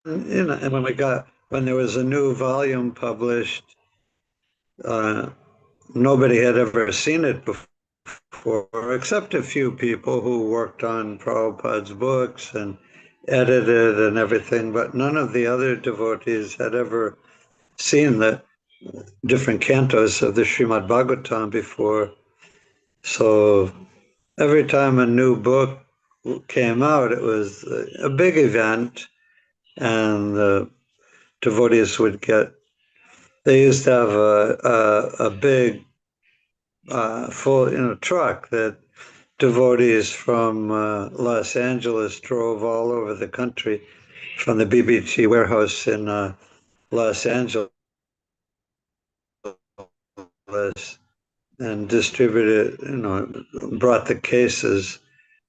and when there was a new volume published, uh, nobody had ever seen it before, except a few people who worked on Prabhupada's books and edited and everything, but none of the other devotees had ever seen the different cantos of the Srimad Bhagavatam before. So every time a new book came out, it was a big event, and the devotees would get. They used to have a big full truck that devotees from Los Angeles drove all over the country from the BBT warehouse in Los Angeles and distributed, brought the cases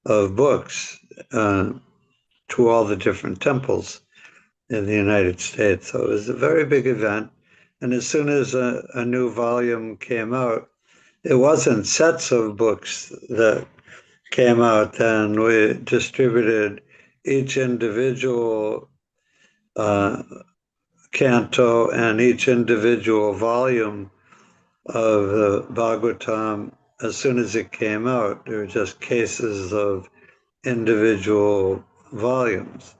of books to all the different temples in the United States. So it was a very big event. And as soon as a new volume came out, it wasn't sets of books that came out then. We distributed each individual canto and each individual volume of the Bhagavatam as soon as it came out. They were just cases of individual volumes.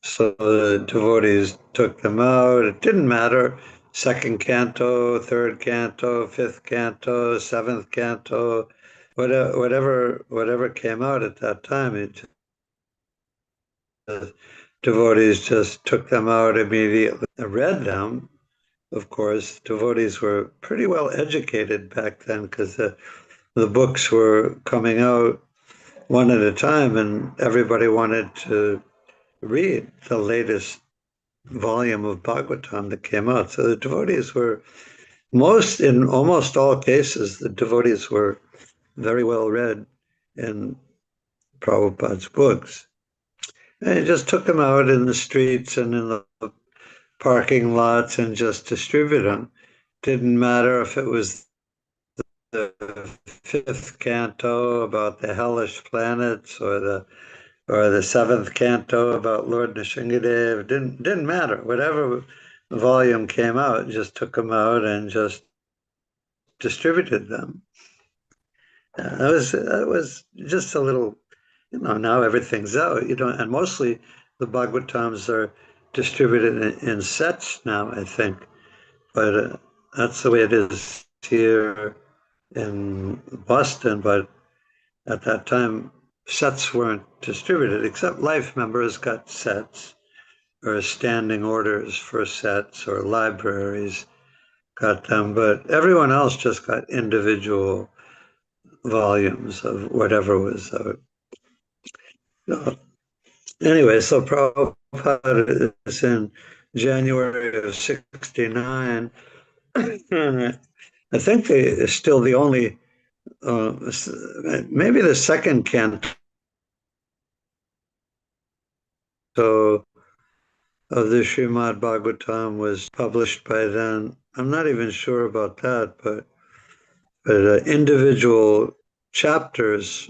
So the devotees took them out. It didn't matter. Second canto, third canto, fifth canto, seventh canto, whatever came out at that time. The devotees just took them out immediately. I read them. Of course, devotees were pretty well educated back then because the books were coming out one at a time, and everybody wanted to read the latest volume of Bhagavatam that came out. So the devotees were in almost all cases, the devotees were very well read in Prabhupada's books. And he just took them out in the streets and in the parking lots and just distribute them. Didn't matter if it was the fifth canto about the hellish planets or the seventh canto about Lord Nrsingadev. Didn't matter. Whatever volume came out, just took them out and just distributed them. That was just a little, now everything's out, and mostly the Bhagavatams are distributed in sets now, I think. But that's the way it is here in Boston. But at that time, sets weren't distributed, except life members got sets or standing orders for sets, or libraries got them. But everyone else just got individual volumes of whatever was out. Anyway, so Prabhupada is in January of '69. I think they is still the only, maybe the second canto of the Srimad Bhagavatam was published by then. I'm not even sure about that, but individual chapters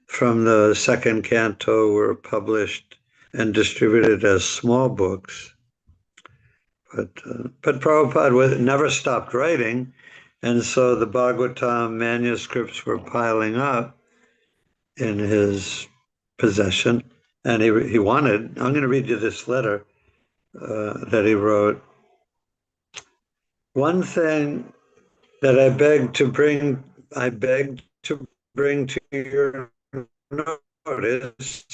from the second canto were published and distributed as small books. But Prabhupada never stopped writing, and so the Bhagavatam manuscripts were piling up in his possession. And he wanted, I'm going to read you this letter that he wrote. One thing that I beg to bring to your notice.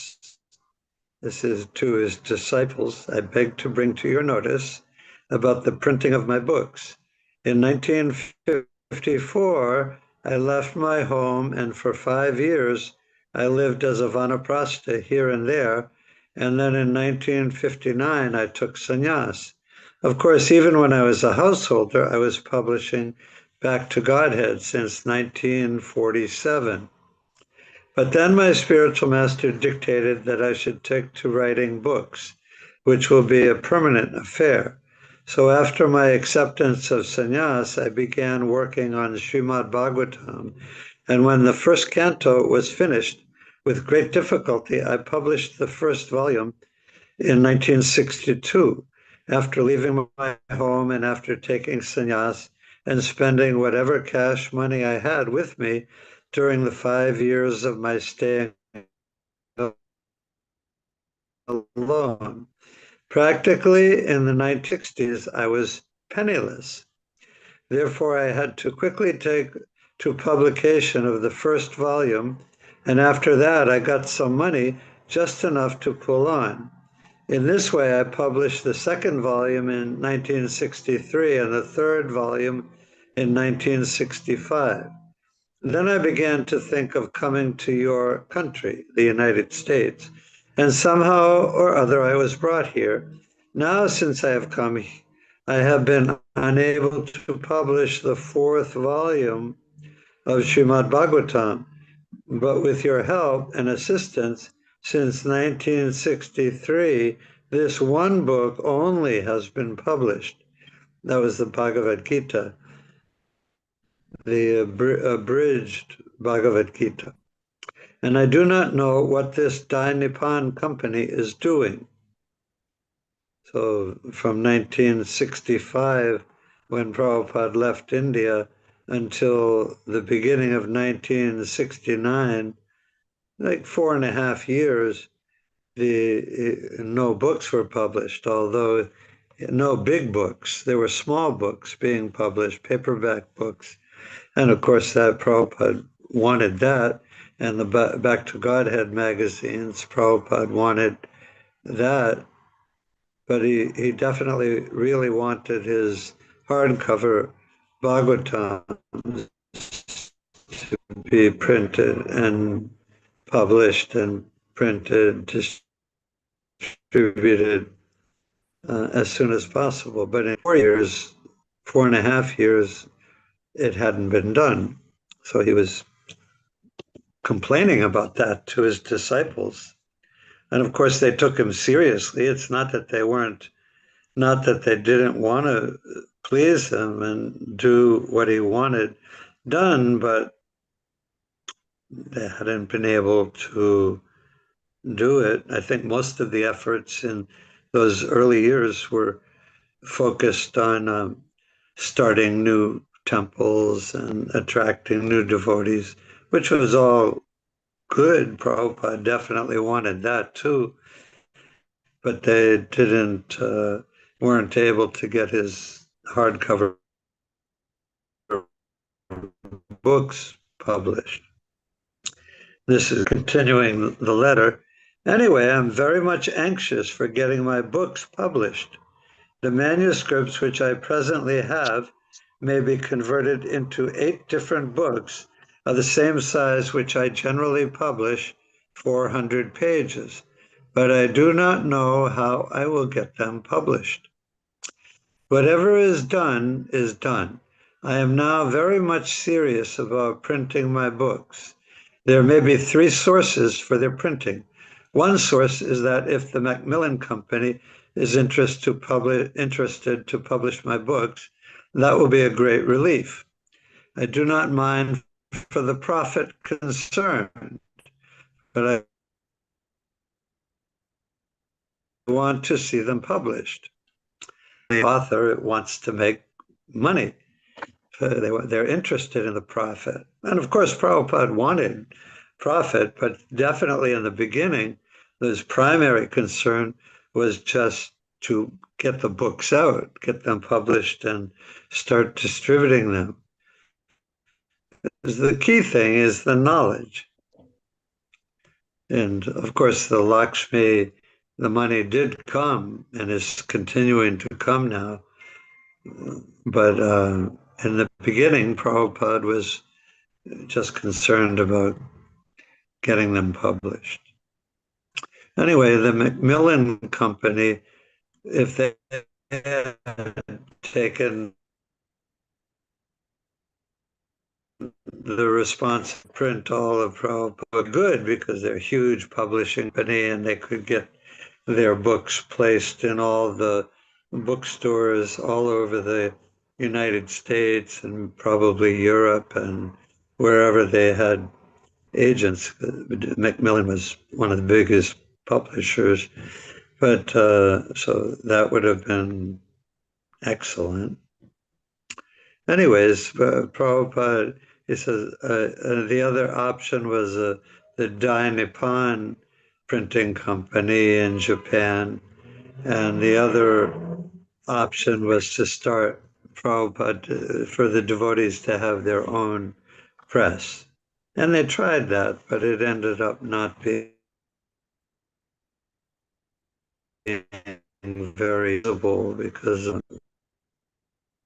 This is to his disciples. I beg to bring to your notice about the printing of my books. In 1954, I left my home, and for 5 years, I lived as a vanaprastha here and there. And then in 1959, I took sannyas. Of course, even when I was a householder, I was publishing Back to Godhead since 1947. But then my spiritual master dictated that I should take to writing books, which will be a permanent affair. So after my acceptance of sannyas, I began working on Srimad Bhagavatam. And when the first canto was finished, with great difficulty, I published the first volume in 1962, after leaving my home and after taking sannyas and spending whatever cash money I had with me during the 5 years of my staying alone. Practically in the 1960s, I was penniless. Therefore, I had to quickly take to publication of the first volume, and after that, I got some money, just enough to pull on. In this way, I published the second volume in 1963 and the third volume in 1965. Then I began to think of coming to your country, the United States, and somehow or other I was brought here. Now, since I have come, I have been unable to publish the fourth volume of Srimad Bhagavatam, but with your help and assistance, since 1963, this one book only has been published. That was the Bhagavad Gita, the abridged Bhagavad Gita. And I do not know what this Dai Nippon company is doing. So from 1965, when Prabhupada left India, until the beginning of 1969, like 4.5 years, no books were published, although no big books. There were small books being published, paperback books. And of course, that Prabhupada wanted that. And the Back to Godhead magazines, Prabhupada wanted that. But he definitely really wanted his hardcover Bhagavatam to be printed and published and printed, distributed as soon as possible. But in 4 years, 4.5 years, it hadn't been done. So he was complaining about that to his disciples. And of course, they took him seriously. It's not that they didn't want to please him and do what he wanted done, but they hadn't been able to do it. I think most of the efforts in those early years were focused on starting new temples and attracting new devotees, which was all good. Prabhupada definitely wanted that too, but they weren't able to get his hardcover books published. This is continuing the letter. Anyway, I'm very much anxious for getting my books published. The manuscripts which I presently have may be converted into 8 different books of the same size which I generally publish, 400 pages, but I do not know how I will get them published. Whatever is done is done. I am now very much serious about printing my books. There may be 3 sources for their printing. One source is that if the Macmillan Company is interested to publish my books, that will be a great relief. I do not mind for the profit concerned, but I want to see them published. The author wants to make money. They're interested in the profit. And of course, Prabhupada wanted profit, but definitely in the beginning, his primary concern was just to get the books out, get them published, and start distributing them. The key thing is the knowledge. And of course, the Lakshmi, the money did come and is continuing to come now. But in the beginning, Prabhupada was just concerned about getting them published. Anyway, the Macmillan Company, if they had taken the response to print all of Prabhupada, good, because they're a huge publishing company and they could get their books placed in all the bookstores all over the United States and probably Europe and wherever they had agents. Macmillan was one of the biggest publishers. But so that would have been excellent. Anyways, Prabhupada, he says the other option was the Dai Nippon printing company in Japan, and the other option was to start Prabhupada for the devotees to have their own press. And they tried that, but it ended up not being very visible because it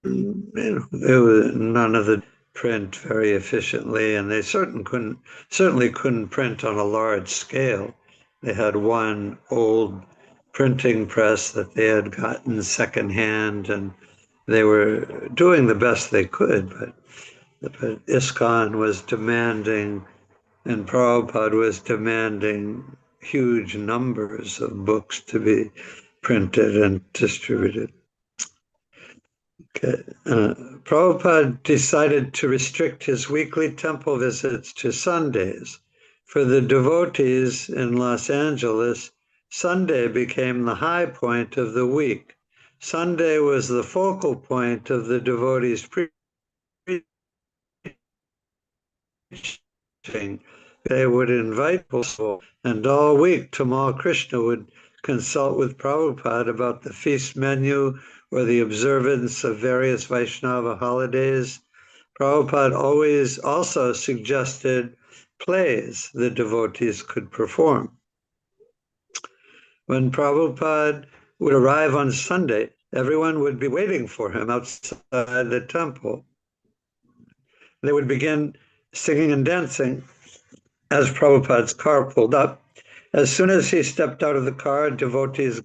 was none of the print very efficiently, and they certainly couldn't print on a large scale. They had one old printing press that they had gotten secondhand, and they were doing the best they could, but ISKCON was demanding, and Prabhupada was demanding huge numbers of books to be printed and distributed. Okay. Prabhupada decided to restrict his weekly temple visits to Sundays. For the devotees in Los Angeles, Sunday became the high point of the week. Sunday was the focal point of the devotees' preaching. They would invite people, and all week Tamal Krishna would consult with Prabhupada about the feast menu or the observance of various Vaishnava holidays. Prabhupada always also suggested plays the devotees could perform. When Prabhupada would arrive on Sunday, everyone would be waiting for him outside the temple. They would begin singing and dancing as Prabhupada's car pulled up. As soon as he stepped out of the car, devotees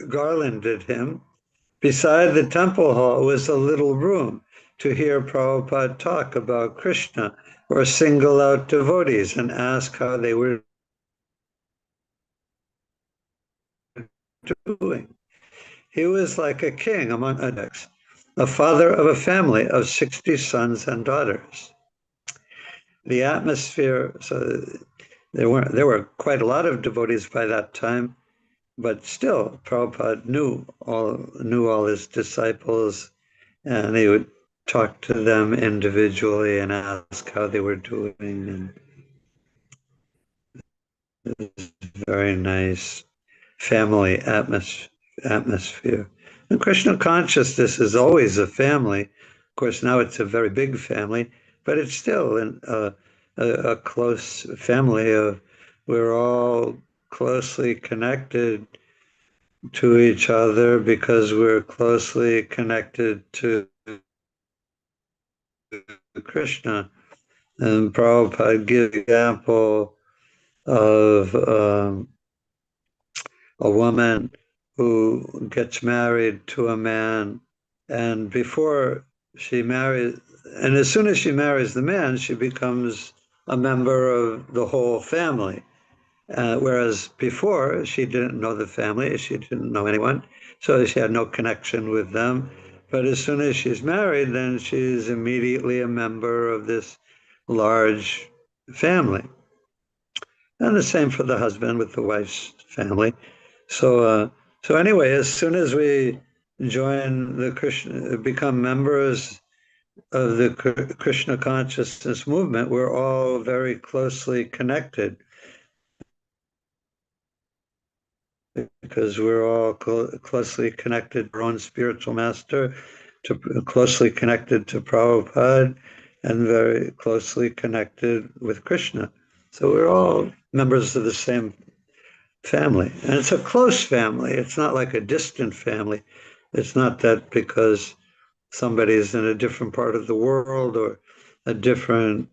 garlanded him. Beside the temple hall was a little room to hear Prabhupada talk about Krishna or single out devotees and ask how they were doing. He was like a king among adults, a father of a family of 60 sons and daughters. The atmosphere, so there were quite a lot of devotees by that time, but still Prabhupada knew all his disciples, and he would talk to them individually and ask how they were doing, and it was very nice family atmosphere. And Krishna consciousness is always a family. Of course, now it's a very big family, but it's still a close family of we're all closely connected to each other because we're closely connected to Krishna. And Prabhupada gives the example of a woman who gets married to a man, and before she marries, and as soon as she marries the man, she becomes a member of the whole family. Whereas before, she didn't know the family, she didn't know anyone, so she had no connection with them. But as soon as she's married, then she's immediately a member of this large family. And the same for the husband with the wife's family. So anyway, as soon as we join the Krishna, become members of the Krishna consciousness movement, we're all very closely connected because we're all closely connected to our own spiritual master, closely connected to Prabhupada, and very closely connected with Krishna. So we're all members of the same family. And it's a close family. It's not like a distant family. It's not that because somebody's in a different part of the world or a different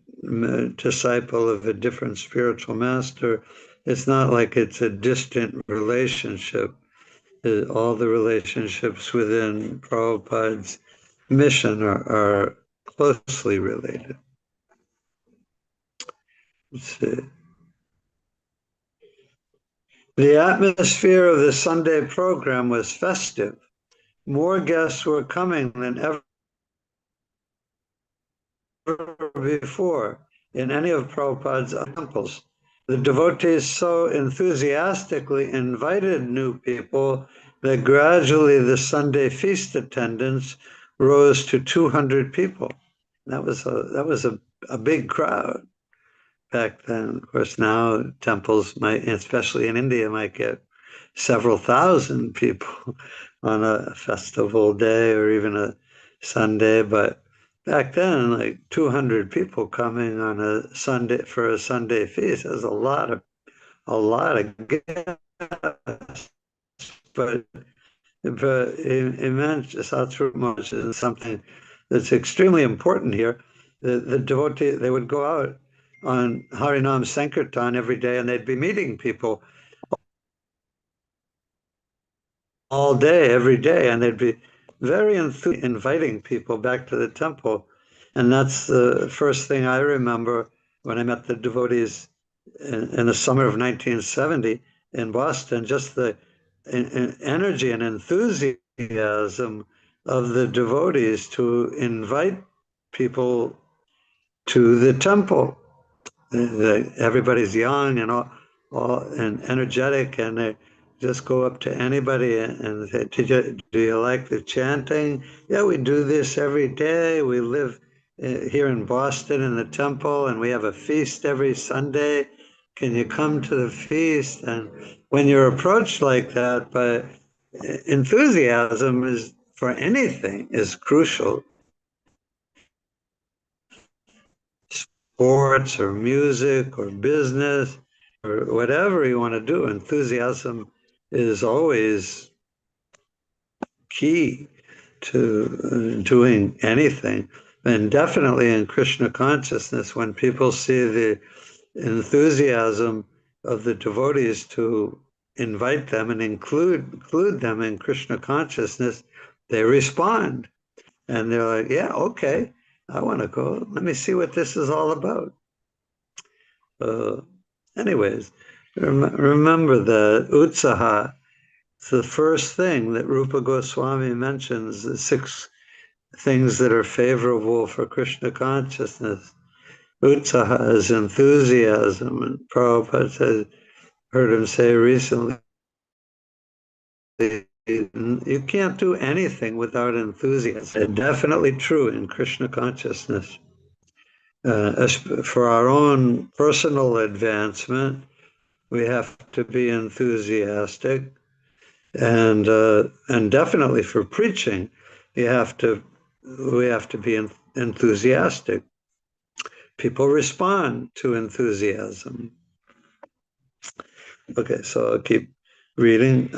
disciple of a different spiritual master. It's not like it's a distant relationship. All the relationships within Prabhupada's mission are closely related. Let's see. The atmosphere of the Sunday program was festive. More guests were coming than ever before in any of Prabhupada's temples. the devotees so enthusiastically invited new people that gradually the Sunday feast attendance rose to 200 people. That was a big crowd back then. Of course, now temples might, especially in India, might get several thousand people on a festival day or even a Sunday. But back then, like 200 people coming on a Sunday for a Sunday feast is a lot of guests. But immense Satsuma is something that's extremely important here. The devotee, they would go out on Harinam Sankirtan every day and they'd be meeting people all day, every day, and they'd be very inviting people back to the temple. And that's the first thing I remember when I met the devotees in the summer of 1970 in Boston, just the energy and enthusiasm of the devotees to invite people to the temple. Everybody's young and all and energetic, and they just go up to anybody and say, do you like the chanting? Yeah, we do this every day. We live here in Boston in the temple, and we have a feast every Sunday. Can you come to the feast? And when you're approached like that, but enthusiasm is for anything is crucial. Sports or music or business or whatever you want to do, enthusiasm is always key to doing anything. And definitely in Krishna consciousness, when people see the enthusiasm of the devotees to invite them and include them in Krishna consciousness, they respond. And they're like, yeah, okay, I want to go. Let me see what this is all about. Uh, anyways, remember that Utsaha, it's the first thing that Rupa Goswami mentions, the 6 things that are favorable for Krishna consciousness. Utsaha is enthusiasm, and Prabhupada said, heard him say recently, you can't do anything without enthusiasm. It's definitely true in Krishna consciousness. For our own personal advancement, we have to be enthusiastic, and definitely for preaching, you have to we have to be enthusiastic. People respond to enthusiasm. Okay, so I'll keep reading.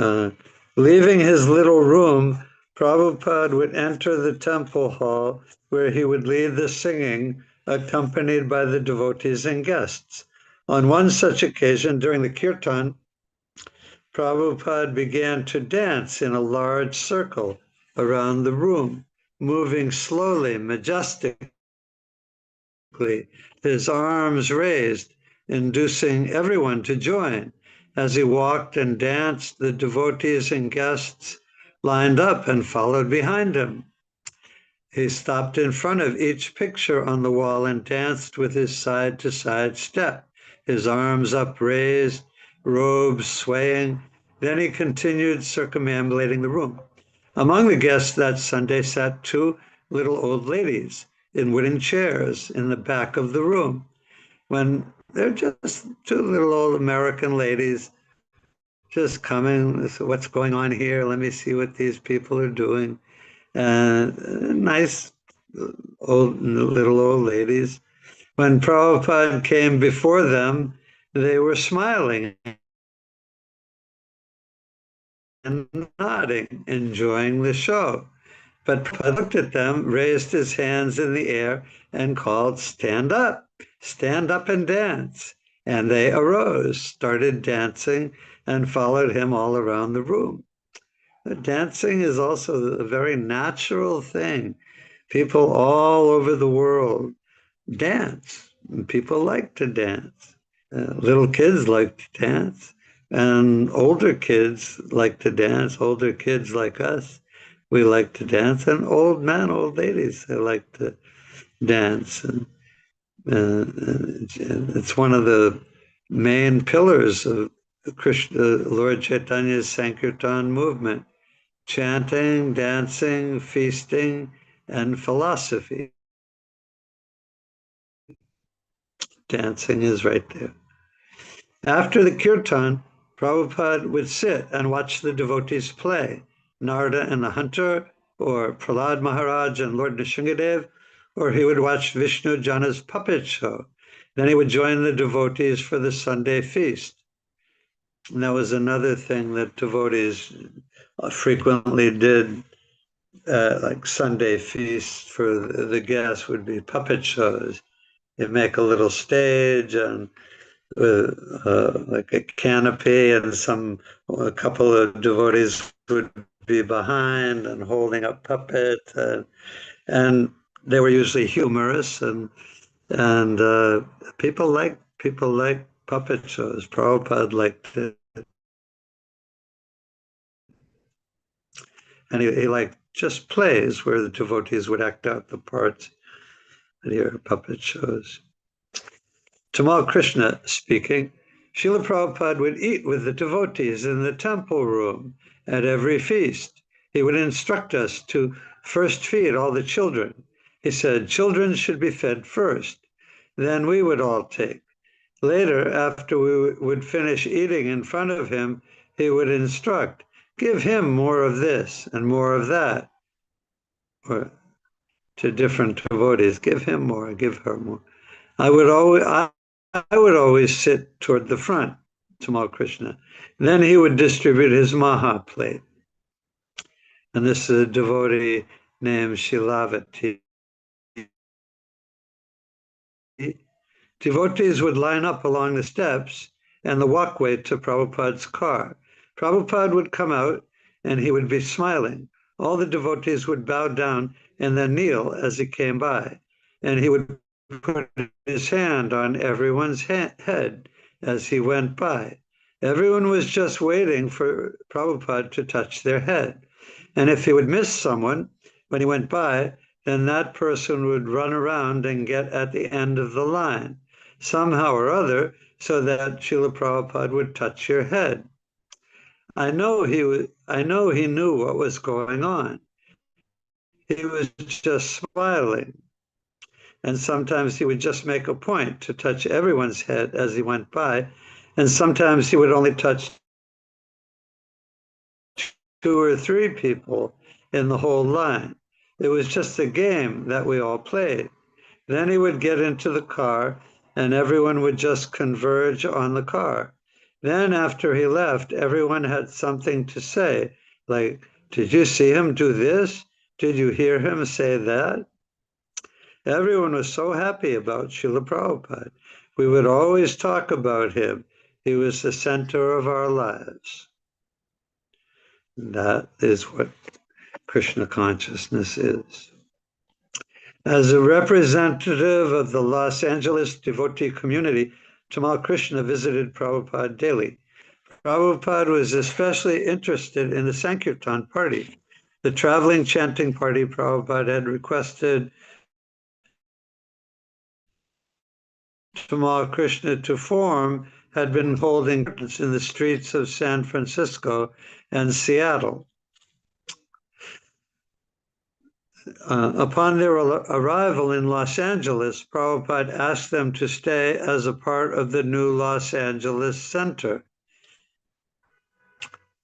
Leaving his little room, Prabhupada would enter the temple hall where he would lead the singing, accompanied by the devotees and guests. On one such occasion, during the kirtan, Prabhupada began to dance in a large circle around the room, moving slowly, majestically, his arms raised, inducing everyone to join. As he walked and danced, the devotees and guests lined up and followed behind him. He stopped in front of each picture on the wall and danced with his side-to-side step, his arms upraised, robes swaying. Then he continued circumambulating the room. Among the guests that Sunday sat 2 little old ladies in wooden chairs in the back of the room. When they're just 2 little old American ladies just coming, so what's going on here? Let me see what these people are doing. Nice little old ladies. When Prabhupada came before them, they were smiling and nodding, enjoying the show. But Prabhupada looked at them, raised his hands in the air, and called, stand up and dance. And they arose, started dancing, and followed him all around the room. Dancing is also a very natural thing. People all over the world dance. People like to dance. Little kids like to dance, and older kids like to dance. Older kids like us, we like to dance, and old men, old ladies, they like to dance. And it's one of the main pillars of Krishna, Lord Chaitanya's Sankirtan movement: chanting, dancing, feasting, and philosophy. Dancing is right there. After the kirtan, Prabhupada would sit and watch the devotees play, Narada and the Hunter, or Prahlad Maharaj and Lord Nrsingadev, or he would watch Vishnu Jana's puppet show. Then he would join the devotees for the Sunday feast. And that was another thing that devotees frequently did, like Sunday feasts for the guests would be puppet shows. You'd make a little stage and like a canopy, and a couple of devotees would be behind and holding up puppets, and they were usually humorous, and people like puppet shows. Prabhupada liked it, and he liked just plays where the devotees would act out the parts. And here puppet shows. Tamal Krishna speaking. Srila Prabhupada would eat with the devotees in the temple room at every feast. He would instruct us to first feed all the children. He said, children should be fed first. Then we would all take. Later, after we would finish eating in front of him, he would instruct, give him more of this and more of that. Or to different devotees, give him more, give her more. I would always sit toward the front, Tamal Krishna. Then he would distribute his Maha plate. And this is a devotee named Shilavati. Devotees would line up along the steps and the walkway to Prabhupada's car. Prabhupada would come out and he would be smiling. All the devotees would bow down and then kneel as he came by. And he would put his hand on everyone's head as he went by. Everyone was just waiting for Prabhupada to touch their head. And if he would miss someone when he went by, then that person would run around and get at the end of the line, somehow or other, so that Srila Prabhupada would touch your head. I know he knew what was going on. He was just smiling. And sometimes he would just make a point to touch everyone's head as he went by. And sometimes he would only touch 2 or 3 people in the whole line. It was just a game that we all played. Then he would get into the car and everyone would just converge on the car. Then after he left, everyone had something to say, like, did you see him do this? Did you hear him say that? Everyone was so happy about Srila Prabhupada. We would always talk about him. He was the center of our lives. And that is what Krishna consciousness is. As a representative of the Los Angeles devotee community, Tamal Krishna visited Prabhupada daily. Prabhupada was especially interested in the Sankirtan party, the traveling chanting party Prabhupada had requested Tamal Krishna to form had been holding in the streets of San Francisco and Seattle. Upon their arrival in Los Angeles, Prabhupada asked them to stay as a part of the new Los Angeles Center.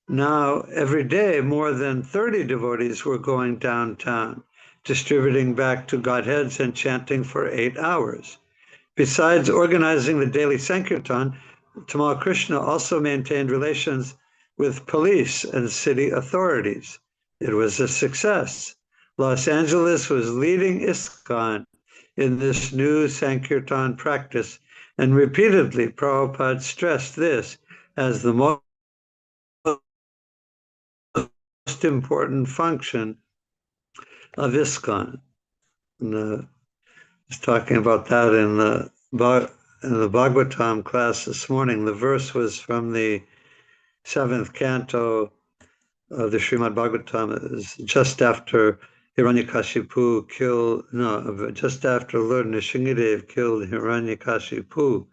Now, every day, more than 30 devotees were going downtown, distributing back to Godheads and chanting for 8 hours. Besides organizing the daily Sankirtan, Tamal Krishna also maintained relations with police and city authorities. It was a success. Los Angeles was leading ISKCON in this new Sankirtan practice, and repeatedly Prabhupada stressed this as the most important function of ISKCON. And, I was talking about that in the Bhagavatam class this morning. The verse was from the 7th canto of the Srimad Bhagavatam. It was just after Hiranyakashipu just after Lord Nrsingadev killed Hiranyakashipu.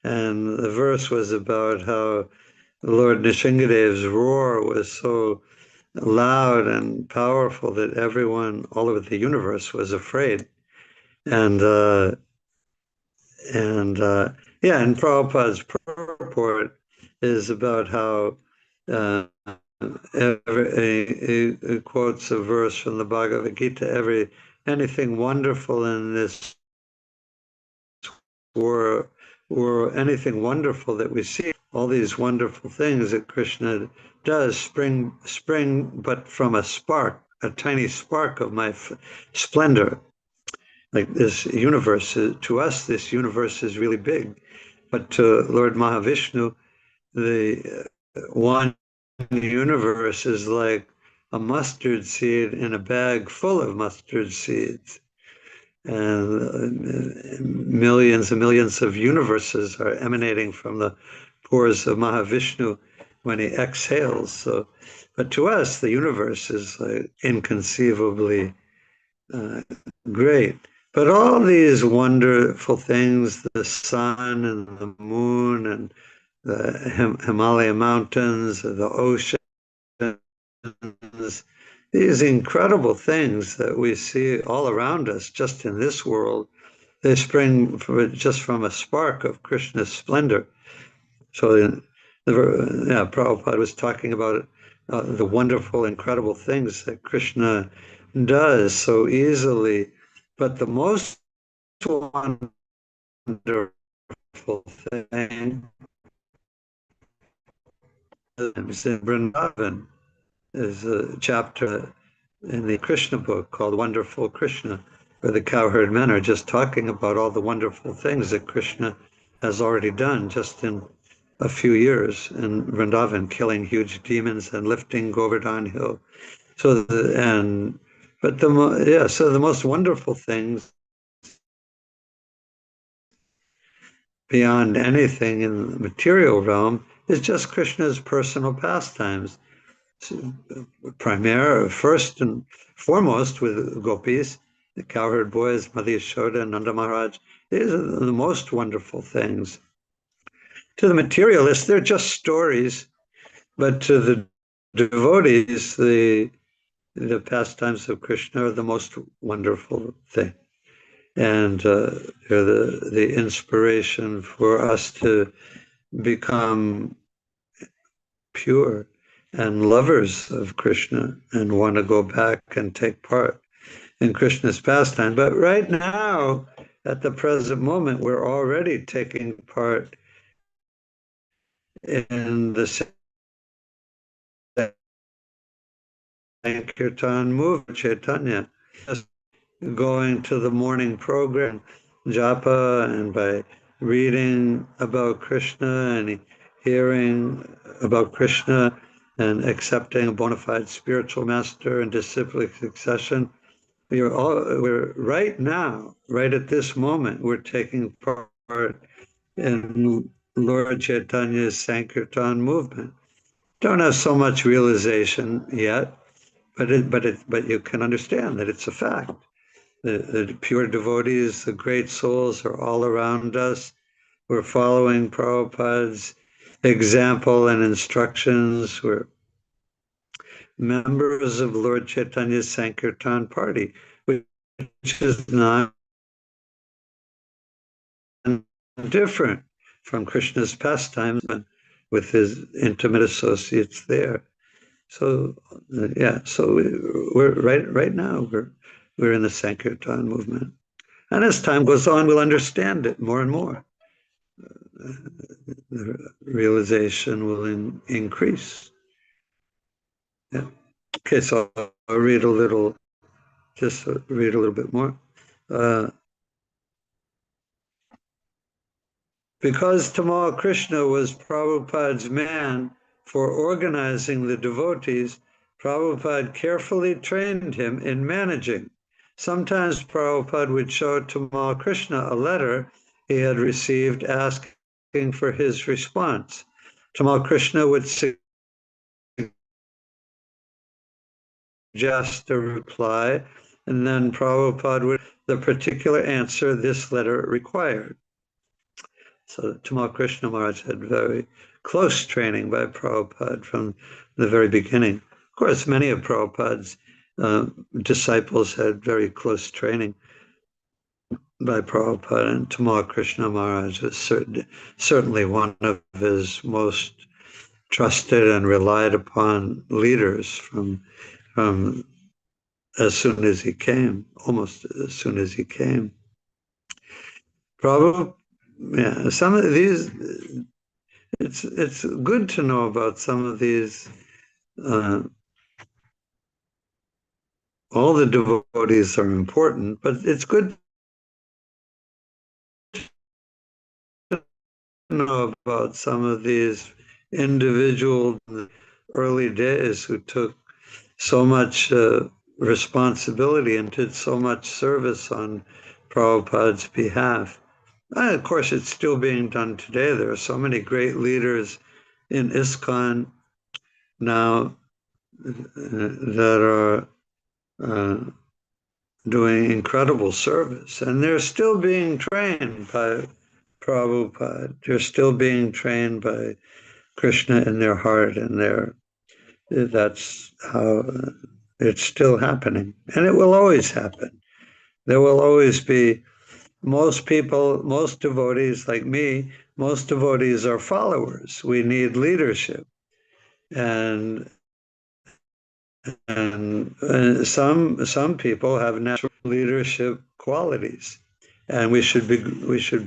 And the verse was about how Lord Nishingadev's roar was so loud and powerful that everyone all over the universe was afraid. And and yeah, and Prabhupada's purport is about how uh, he quotes a verse from the Bhagavad Gita, anything wonderful in this world, or anything wonderful that we see, all these wonderful things that Krishna does spring but from a spark, a tiny spark of my splendor. Like this universe, to us, this universe is really big, but to Lord Mahavishnu, the one universe is like a mustard seed in a bag full of mustard seeds. And millions and millions of universes are emanating from the pores of Mahavishnu when he exhales. So, but to us, the universe is like inconceivably great. But all these wonderful things, the sun and the moon and the Himalaya mountains, the oceans, these incredible things that we see all around us just in this world, they spring just from a spark of Krishna's splendor. So, yeah, Prabhupada was talking about the wonderful, incredible things that Krishna does so easily. But the most wonderful thing is in Vrindavan. There's a chapter in the Krishna book called Wonderful Krishna, where the cowherd men are just talking about all the wonderful things that Krishna has already done just in a few years in Vrindavan, killing huge demons and lifting Govardhan Hill. So so the most wonderful things beyond anything in the material realm is just Krishna's personal pastimes. First and foremost with gopis, the cowherd boys, Mother Yashoda, Nanda Maharaj. These are the most wonderful things. To the materialists, they're just stories, but to the devotees, the pastimes of Krishna are the most wonderful thing, and they're the inspiration for us to become pure and lovers of Krishna and want to go back and take part in Krishna's pastime. But right now, at the present moment, we're already taking part in the Sankirtan movement, Chaitanya, just going to the morning program, japa, and by reading about Krishna and hearing about Krishna and accepting a bona fide spiritual master and disciplic succession. We're right now, right at this moment, we're taking part in Lord Chaitanya's Sankirtan movement. Don't have so much realization yet, but you can understand that it's a fact. The pure devotees, the great souls are all around us. We're following Prabhupada's example and instructions. We're members of Lord Chaitanya's Sankirtan party, which is not different from Krishna's pastimes with his intimate associates there. So yeah, so we're right now we're in the Sankirtan movement, and as time goes on, we'll understand it more and more. The realization will increase. Yeah. Okay, so I'll read a little, just read a little bit more. Because Tamal Krishna was Prabhupada's man for organizing the devotees, Prabhupada carefully trained him in managing. Sometimes Prabhupada would show Tamal Krishna a letter he had received asking for his response. Tamal Krishna would suggest a reply, and then Prabhupada would the particular answer this letter required. So Tamal Krishna Maharaj had very close training by Prabhupada from the very beginning. Of course, many of Prabhupada's disciples had very close training by Prabhupada, and Tamal Krishna Maharaj was certainly one of his most trusted and relied upon leaders from as soon as he came, almost as soon as he came. Prabhu, yeah, some of these, it's good to know about some of these. All the devotees are important, but it's good to know about some of these individual early days who took so much responsibility and did so much service on Prabhupada's behalf. And of course, it's still being done today. There are so many great leaders in ISKCON now that are doing incredible service, and they're still being trained by Prabhupada. They're still being trained by Krishna in their heart, and that's how it's still happening, and it will always happen. There will always be most people, most devotees like me. Most devotees are followers. We need leadership, and some people have natural leadership qualities, and we should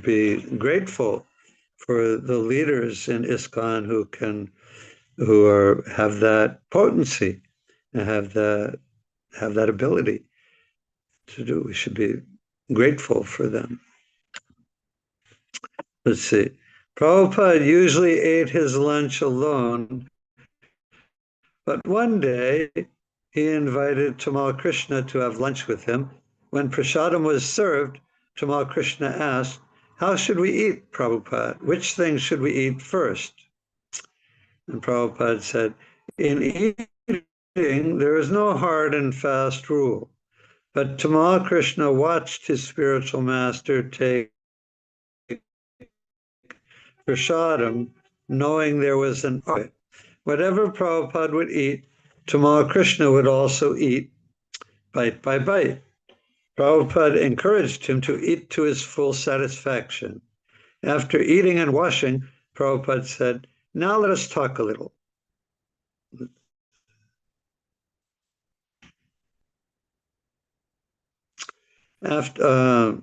be grateful for the leaders in ISKCON who have that potency and have that ability to do. We should be grateful for them. Let's see. Prabhupada usually ate his lunch alone, but one day he invited Tamal Krishna to have lunch with him. When prasadam was served, Tamal Krishna asked, "How should we eat, Prabhupada? Which things should we eat first?" And Prabhupada said, "In eating, there is no hard and fast rule." But Tamal Krishna watched his spiritual master take prasadam, knowing there was an art. Whatever Prabhupada would eat, Tamal Krishna would also eat bite by bite. Prabhupada encouraged him to eat to his full satisfaction. After eating and washing, Prabhupada said, "Now let us talk a little." After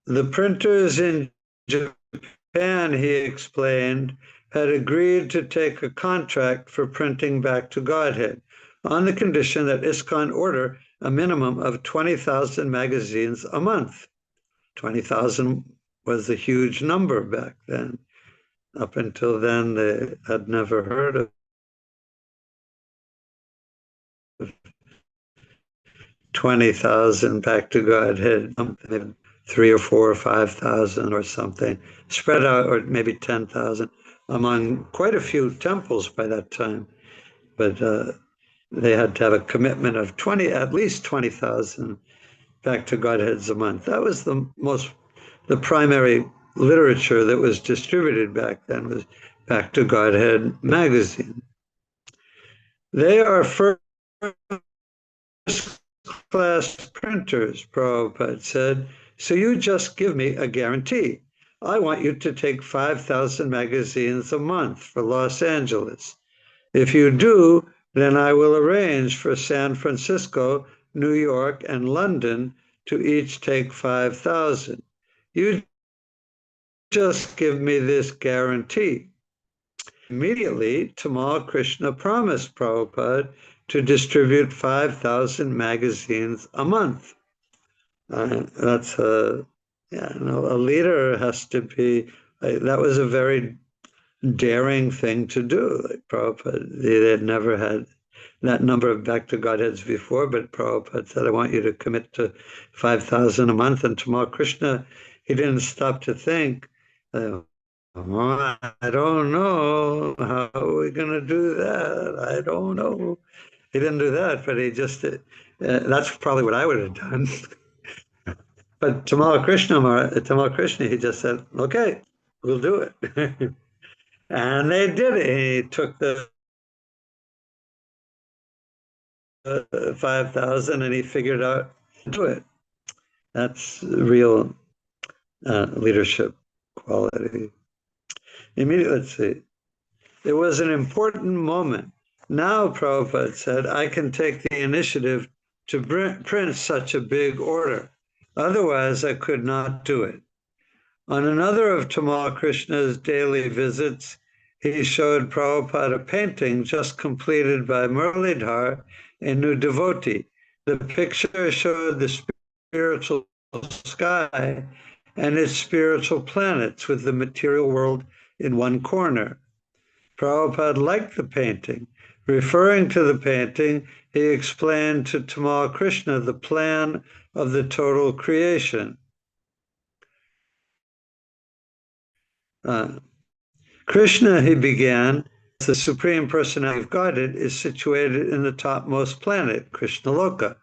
the printers in Japan, he explained, had agreed to take a contract for printing Back to Godhead on the condition that ISKCON order a minimum of 20,000 magazines a month. 20,000 was a huge number back then. Up until then, they had never heard of 20,000 Back to Godhead, maybe 3 or 4 or 5,000 or something, spread out, or maybe 10,000 among quite a few temples by that time. But they had to have a commitment of at least 20,000 Back to Godheads a month. That was the primary literature that was distributed back then, was Back to Godhead magazine. They are first class printers, Prabhupada said, so you just give me a guarantee. I want you to take 5,000 magazines a month for Los Angeles. If you do, then I will arrange for San Francisco, New York, and London to each take 5,000. You just give me this guarantee. Immediately, Tamal Krishna promised Prabhupada to distribute 5,000 magazines a month. That's a leader has to be, that was a very daring thing to do. Like Prabhupada, they had never had that number of Back to Godheads before, but Prabhupada said, I want you to commit to 5,000 a month. And Tamal Krishna, he didn't stop to think, I don't know, how are we going to do that? I don't know. He didn't do that, but he just, that's probably what I would have done. But Tamal Krishna, he just said, okay. we'll do it. And they did it. He took the 5,000 and he figured out to do it. That's real leadership quality. Immediately, let's see. It was an important moment. Now, Prabhupada said, I can take the initiative to print such a big order. Otherwise, I could not do it. On another of Tamal Krishna's daily visits, he showed Prabhupada a painting just completed by Muralidhar, a new devotee. The picture showed the spiritual sky and its spiritual planets with the material world in one corner. Prabhupada liked the painting. Referring to the painting, he explained to Tamal Krishna the plan of the total creation. Krishna, he began, the Supreme Personality of Godhead, is situated in the topmost planet, Krishna Loka.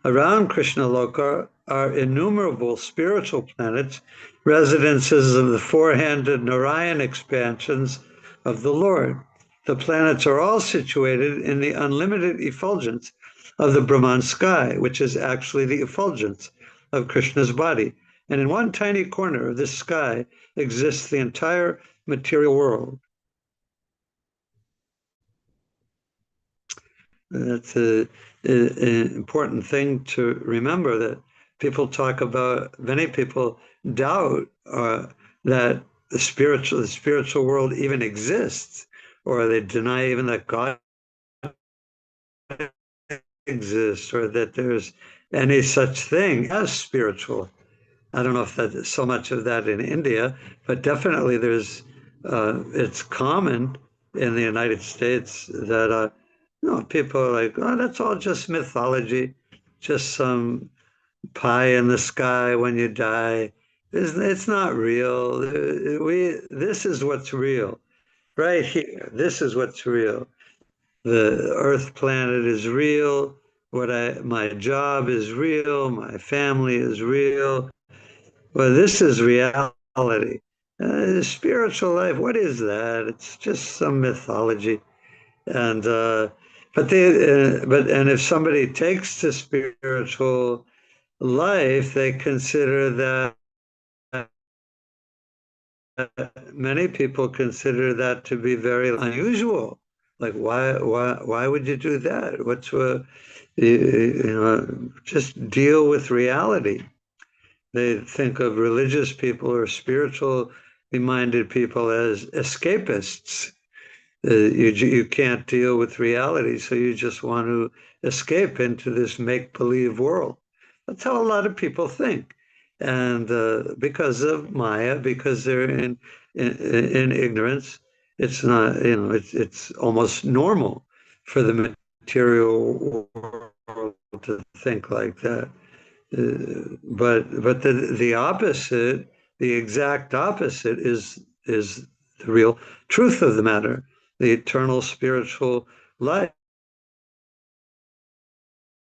Around Krishna Loka are innumerable spiritual planets, residences of the four-handed Narayan expansions of the Lord. The planets are all situated in the unlimited effulgence of the Brahman sky, which is actually the effulgence of Krishna's body. And in one tiny corner of this sky exists the entire material world. That's an important thing to remember, that people talk about, many people doubt that the spiritual world even exists, or they deny even that God exists, or that there's any such thing as spiritual. I don't know if that's so much of that in India, but definitely there's, it's common in the United States that, people are like, oh, that's all just mythology, just some pie in the sky when you die. It's not real. This is what's real. Right here, this is what's real. The Earth planet is real. My job is real. My family is real. Well, this is reality. Spiritual life, what is that? It's just some mythology. And and if somebody takes to spiritual life, they consider that, many people consider that to be very unusual. Like, why would you do that? Just deal with reality. They think of religious people or spiritually minded people as escapists. You can't deal with reality, so you just want to escape into this make-believe world. That's how a lot of people think. And because of Maya, because they're in ignorance, it's not, it's almost normal for the material world to think like that. But the opposite, the exact opposite, is the real truth of the matter. The eternal spiritual life.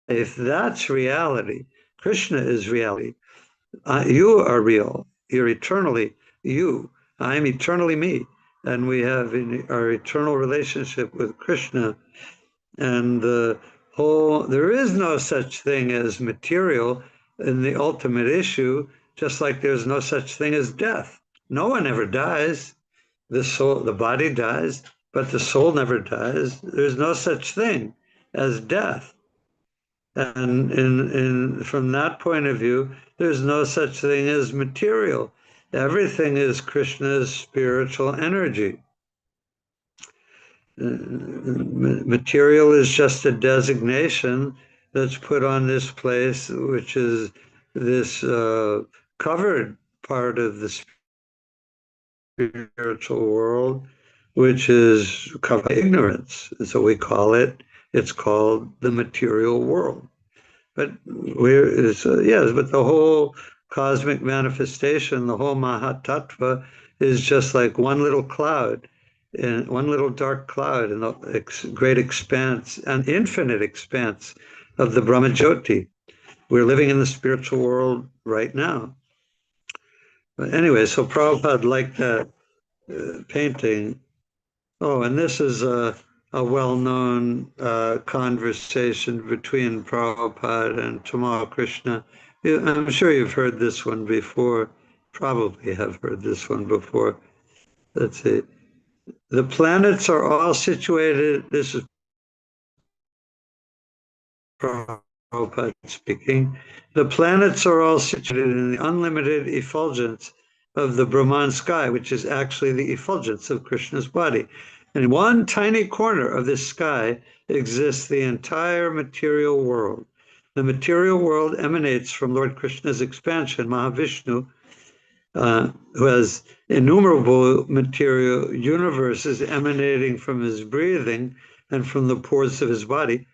If that's reality, Krishna is reality. You are real. You're eternally you. I'm eternally me. And we have our eternal relationship with Krishna. And there is no such thing as material in the ultimate issue, just like there's no such thing as death. No one ever dies. The body dies, but the soul never dies. There's no such thing as death. And from that point of view, there's no such thing as material. Everything is Krishna's spiritual energy. Material is just a designation that's put on this place, which is this covered part of the spiritual world, which is covered by ignorance. So we call it's called the material world. But but the whole cosmic manifestation, the whole Mahatattva, is just like one little cloud, in one little dark cloud in the great expanse, an infinite expanse of the Brahmajyoti. We're living in the spiritual world right now. But anyway, so Prabhupada liked that. painting. Oh, and this is a well-known conversation between Prabhupada and Tamal Krishna. I'm sure you've heard this one before. Probably have heard this one before. Let's see. The planets are all situated. This is Prabhupada speaking. The planets are all situated in the unlimited effulgence of the Brahman sky, which is actually the effulgence of Krishna's body. And in one tiny corner of this sky exists the entire material world. The material world emanates from Lord Krishna's expansion, Mahavishnu, who has innumerable material universes emanating from his breathing and from the pores of his body.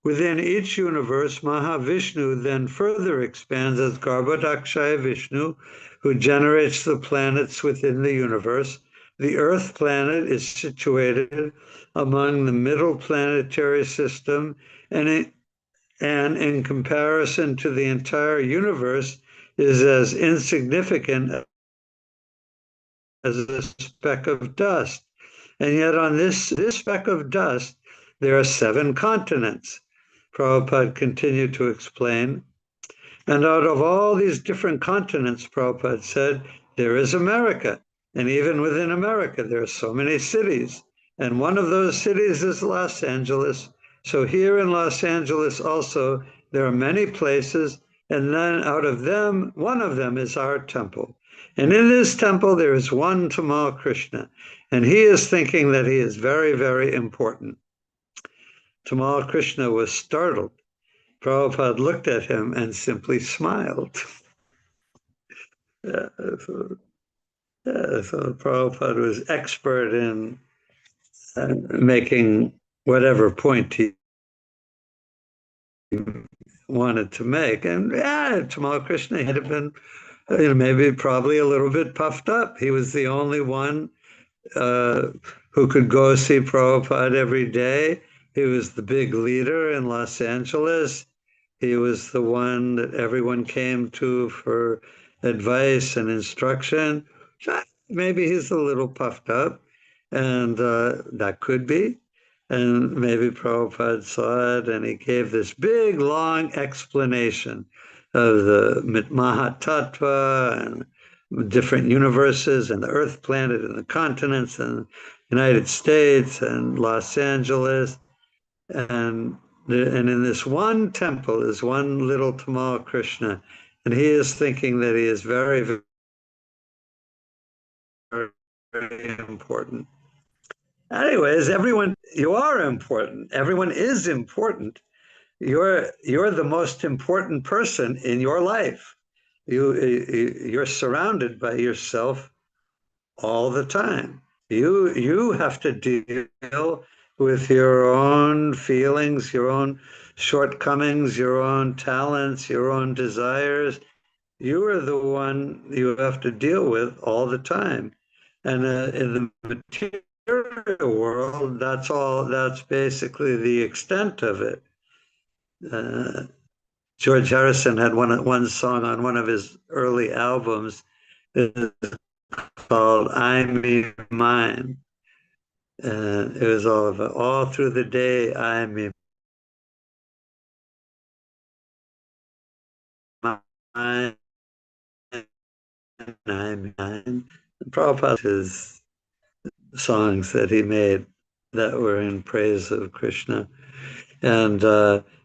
Within each universe, Mahavishnu then further expands as Garbhodakshaya Vishnu, who generates the planets within the universe. The Earth planet is situated among the middle planetary system, and in comparison to the entire universe, is as insignificant as a speck of dust. And yet on this speck of dust, there are 7 continents. Prabhupada continued to explain. And out of all these different continents, Prabhupada said, there is America. And even within America, there are so many cities. And one of those cities is Los Angeles. So here in Los Angeles also, there are many places. And then out of them, one of them is our temple. And in this temple, there is one Tamal Krishna. And he is thinking that he is very, very important. Tamal Krishna was startled. Prabhupada looked at him and simply smiled. Yeah, so Prabhupada was expert in making whatever point he wanted to make. And yeah, Tamal Krishna had been, maybe probably a little bit puffed up. He was the only one who could go see Prabhupada every day. He was the big leader in Los Angeles. He was the one that everyone came to for advice and instruction. Maybe he's a little puffed up, and that could be. And maybe Prabhupada saw it, and he gave this big, long explanation of the Mahatattva and different universes and the Earth planet and the continents and the United States and Los Angeles. And in this one temple is one little Tamal Krishna, and he is thinking that he is very, very, very important. Anyways, you are important. Everyone is important. You're the most important person in your life. You're surrounded by yourself all the time. You have to deal with your own feelings, your own shortcomings, your own talents, your own desires. You are the one you have to deal with all the time. And in the material world, that's basically the extent of it. George Harrison had one song on one of his early albums called "I Me Mine." And it was all through the day, I me mine, I me mine. Prabhupada, his songs that he made that were in praise of Krishna. And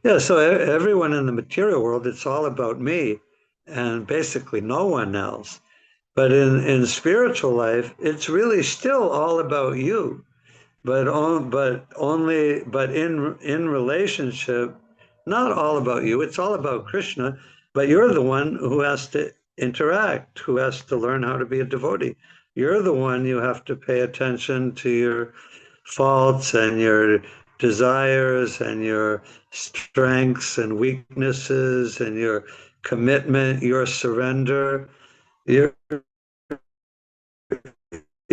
yeah, so everyone in the material world, it's all about me and basically no one else. But in spiritual life, it's really still all about you. But in relationship, not all about you. It's all about Krishna. But you're the one who has to interact, who has to learn how to be a devotee. You're the one you have to pay attention to your faults and your desires and your strengths and weaknesses and your commitment, your surrender. You're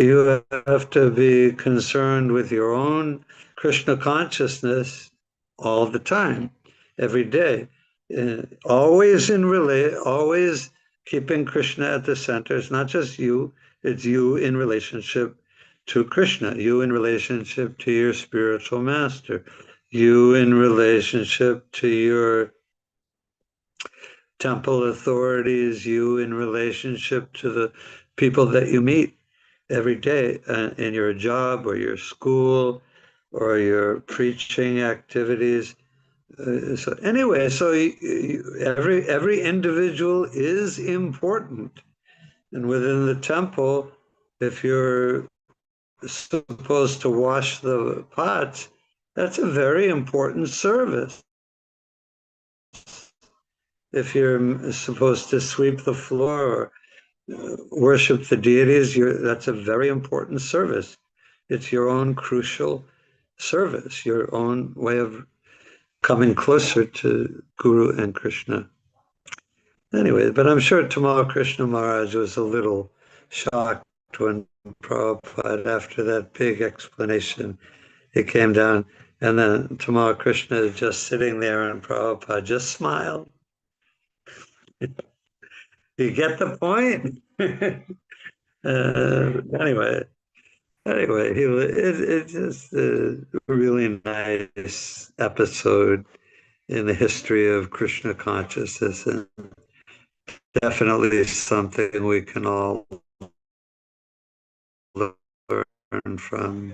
You have to be concerned with your own Krishna consciousness all the time, every day. Always keeping Krishna at the center. It's not just you, it's you in relationship to Krishna, you in relationship to your spiritual master, you in relationship to your temple authorities, you in relationship to the people that you meet every day in your job or your school or your preaching activities. So anyway, so every individual is important, and within the temple, if you're supposed to wash the pots, that's a very important service. If you're supposed to sweep the floor or worship the deities, that's a very important service. It's your own crucial service, your own way of coming closer to Guru and Krishna. Anyway, but I'm sure Tamal Krishna Maharaj was a little shocked when Prabhupada, after that big explanation, he came down, and then Tamal Krishna is just sitting there, and Prabhupada just smiled. You get the point? Anyway, it's just a really nice episode in the history of Krishna consciousness, and definitely something we can all learn from.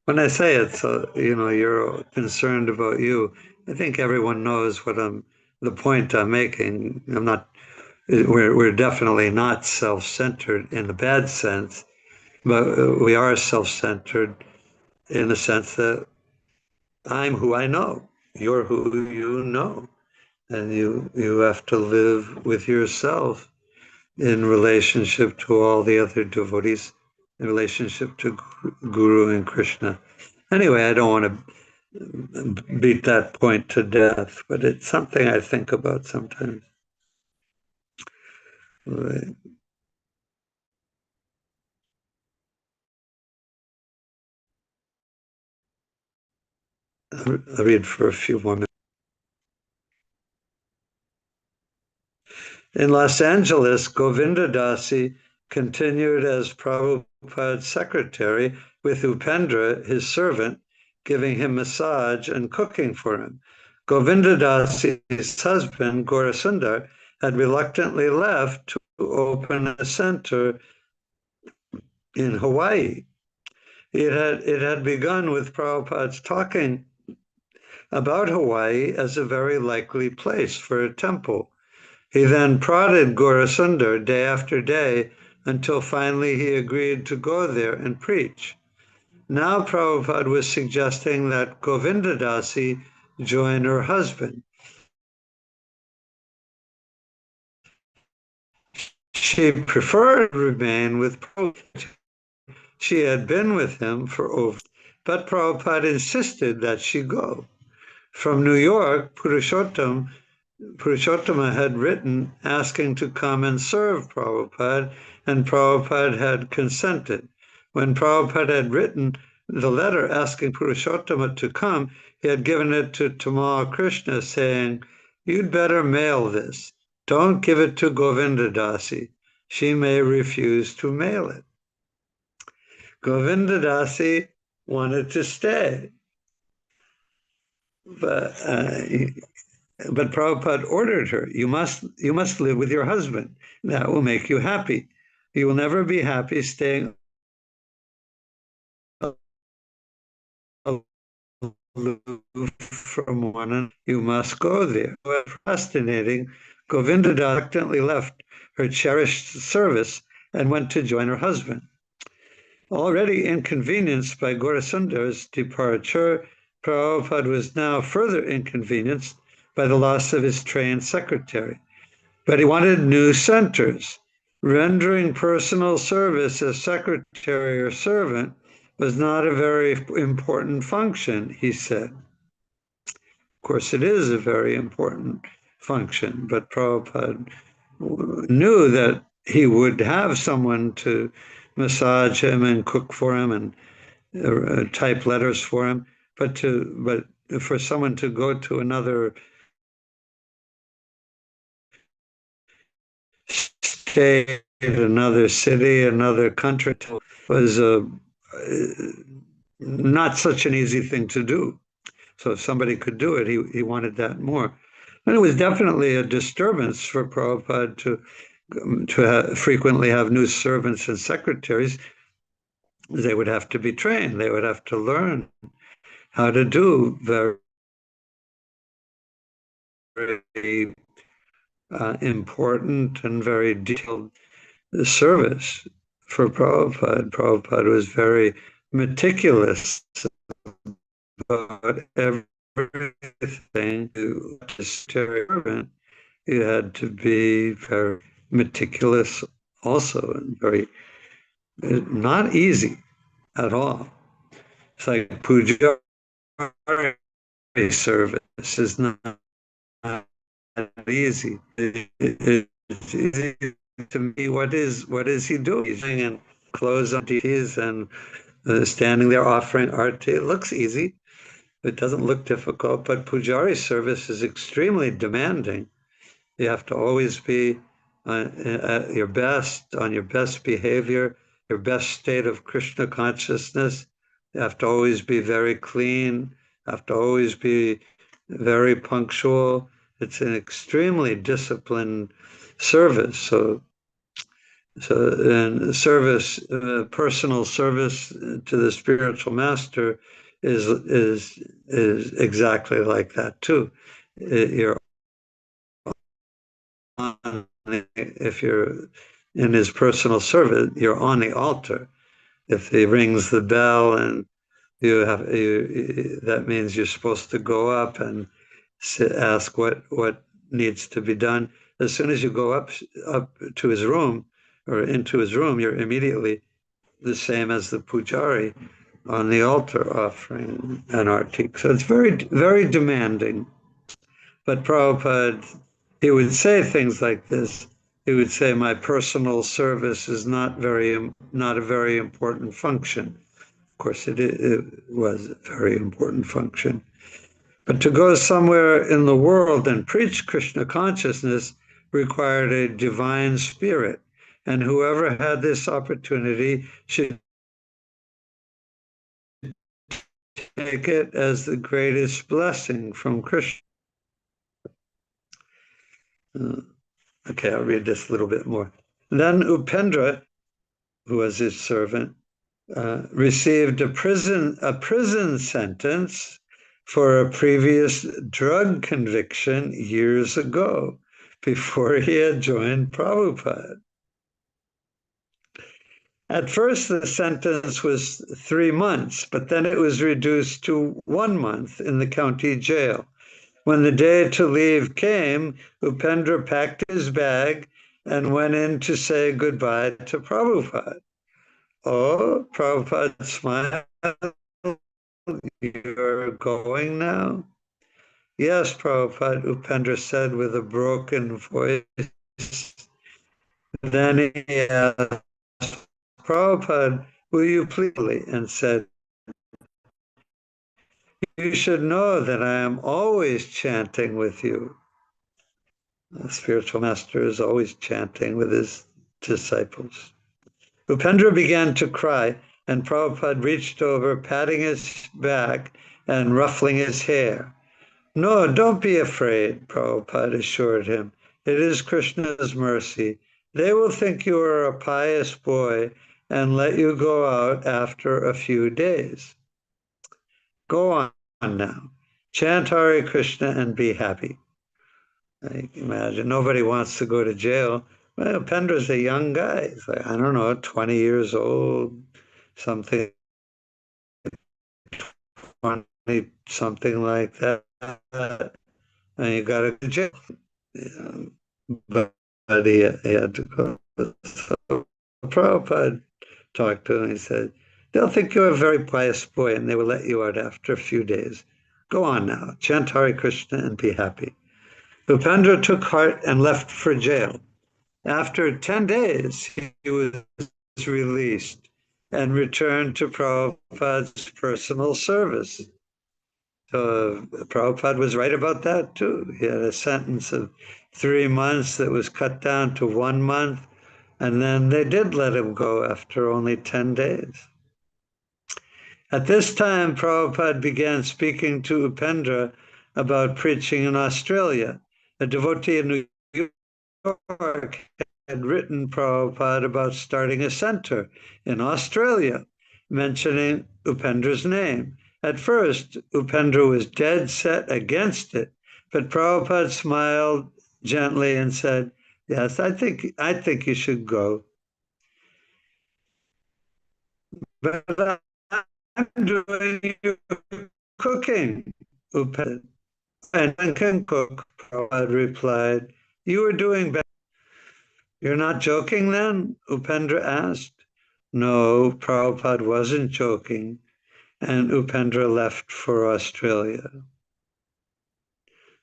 When I say it's, you're concerned about you, I think everyone knows the point I'm making. We're definitely not self-centered in the bad sense, but we are self-centered in the sense that I'm who I know, you're who you know, and you have to live with yourself in relationship to all the other devotees, in relationship to Guru and Krishna. Anyway, I don't want to beat that point to death, but it's something I think about sometimes. I will read for a few more minutes. In Los Angeles, Govinda Dasi continued as Prabhupada's secretary, with Upendra, his servant, giving him massage and cooking for him. Govinda Dasi's husband, Gaurasundar, had reluctantly left to open a center in Hawaii. It had begun with Prabhupada's talking about Hawaii as a very likely place for a temple. He then prodded Gaurasundar day after day until finally he agreed to go there and preach. Now Prabhupada was suggesting that Govinda Dasi join her husband. She preferred to remain with Prabhupada. She had been with him for but Prabhupada insisted that she go. From New York, Purushottama had written asking to come and serve Prabhupada, and Prabhupada had consented. When Prabhupada had written the letter asking Purushottama to come, he had given it to Tamal Krishna, saying, "You'd better mail this. Don't give it to Govinda Dasi. She may refuse to mail it." Govinda Dasi wanted to stay, but Prabhupada ordered her, you must live with your husband. That will make you happy. You will never be happy staying aloof from one another. You must go there. Procrastinating, Govinda reluctantly left her cherished service and went to join her husband. Already inconvenienced by Gaurasundar's departure, Prabhupada was now further inconvenienced by the loss of his trained secretary. But he wanted new centers. Rendering personal service as secretary or servant was not a very important function, he said. Of course, it is a very important function, but Prabhupada knew that he would have someone to massage him and cook for him and type letters for him, but for someone to go to another state, another city, another country was not such an easy thing to do. So if somebody could do it, he wanted that more. And it was definitely a disturbance for Prabhupada to frequently have new servants and secretaries. They would have to be trained. They would have to learn how to do very, very important and very detailed service for Prabhupada. Prabhupada was very meticulous about everything. You had to be very meticulous also, and very not easy at all. It's like puja service is not easy. It's easy to me. What is he doing? He's and clothes on deities and standing there offering arti. It looks easy. It doesn't look difficult, but pujari service is extremely demanding. You have to always be at your best, on your best behavior, your best state of Krishna consciousness. You have to always be very clean. You have to always be very punctual. It's an extremely disciplined service. So and service, personal service to the spiritual master is exactly like that too. You're on, if you're in his personal service, you're on the altar. If he rings the bell and that means you're supposed to go up and ask what needs to be done. As soon as you go up to his room or into his room, you're immediately the same as the pujari on the altar offering an arti. So it's very, very demanding. But Prabhupada, he would say things like this. He would say, "My personal service is not a very important function." Of course, it was a very important function. But to go somewhere in the world and preach Krishna consciousness required a divine spirit. And whoever had this opportunity should take it as the greatest blessing from Krishna. Okay, I'll read this a little bit more. Then Upendra, who was his servant, received a prison sentence for a previous drug conviction years ago, before he had joined Prabhupada. At first, the sentence was 3 months, but then it was reduced to 1 month in the county jail. When the day to leave came, Upendra packed his bag and went in to say goodbye to Prabhupada. Oh, Prabhupada smiled. You're going now? Yes, Prabhupada, Upendra said with a broken voice. Then he asked, Prabhupada, will you please? And said, you should know that I am always chanting with you. The spiritual master is always chanting with his disciples. Upendra began to cry, and Prabhupada reached over, patting his back and ruffling his hair. No, don't be afraid, Prabhupada assured him. It is Krishna's mercy. They will think you are a pious boy and let you go out after a few days. Go on now. Chant Hare Krishna and be happy. I can imagine nobody wants to go to jail. Well, Pendra's a young guy. He's like, I don't know, 20 years old, something, 20, something like that. And you got to go to jail. But he had to go. So Prabhupada talked to him. He said, they'll think you're a very pious boy and they will let you out after a few days. Go on now, chant Hare Krishna and be happy. Upendra took heart and left for jail. After 10 days, he was released and returned to Prabhupada's personal service. So Prabhupada was right about that too. He had a sentence of 3 months that was cut down to 1 month, and then they did let him go after only 10 days. At this time, Prabhupada began speaking to Upendra about preaching in Australia. A devotee in New York had written Prabhupada about starting a center in Australia, mentioning Upendra's name. At first, Upendra was dead set against it, but Prabhupada smiled gently and said, "Yes, I think you should go. But I'm doing your cooking," Upendra. "And I can cook," Prabhupada replied. "You are doing better." "You're not joking then?" Upendra asked. No, Prabhupada wasn't joking, and Upendra left for Australia.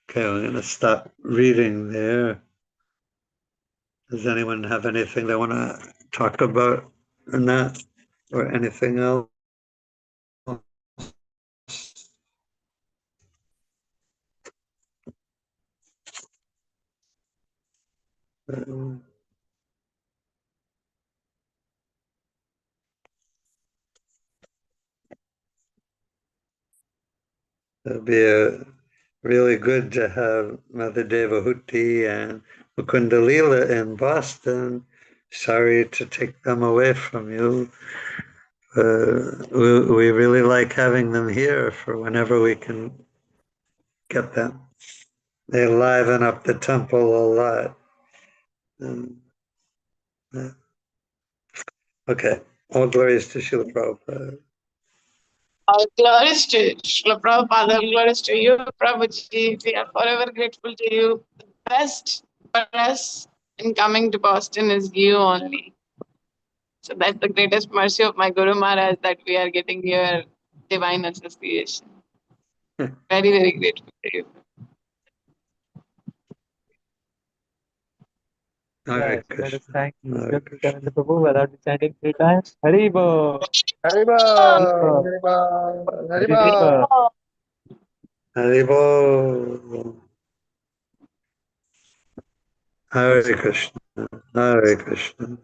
Okay, we're going to stop reading there. Does anyone have anything they want to talk about in that, or anything else? It'll be really good to have Mother Devahuti and Mukunda Leela in Boston. Sorry to take them away from you. We really like having them here for whenever we can get them. They liven up the temple a lot. Yeah. Okay. All glories to Srila Prabhupada. All glories to Srila Prabhupada, all glories to you, Prabhuji. We are forever grateful to you. The best for us in coming to Boston is you only. So that's the greatest mercy of my Guru Maharaj that we are getting your divine association. Very, very grateful to you. Hare Yes, let us Krishna. thank Hare Krishna. the Prabhu without chanting 3 times. Haribo! Haribo, Haribo! Haribo, Haribo. Haribo! Haribo. Hare Krishna. Hare Krishna.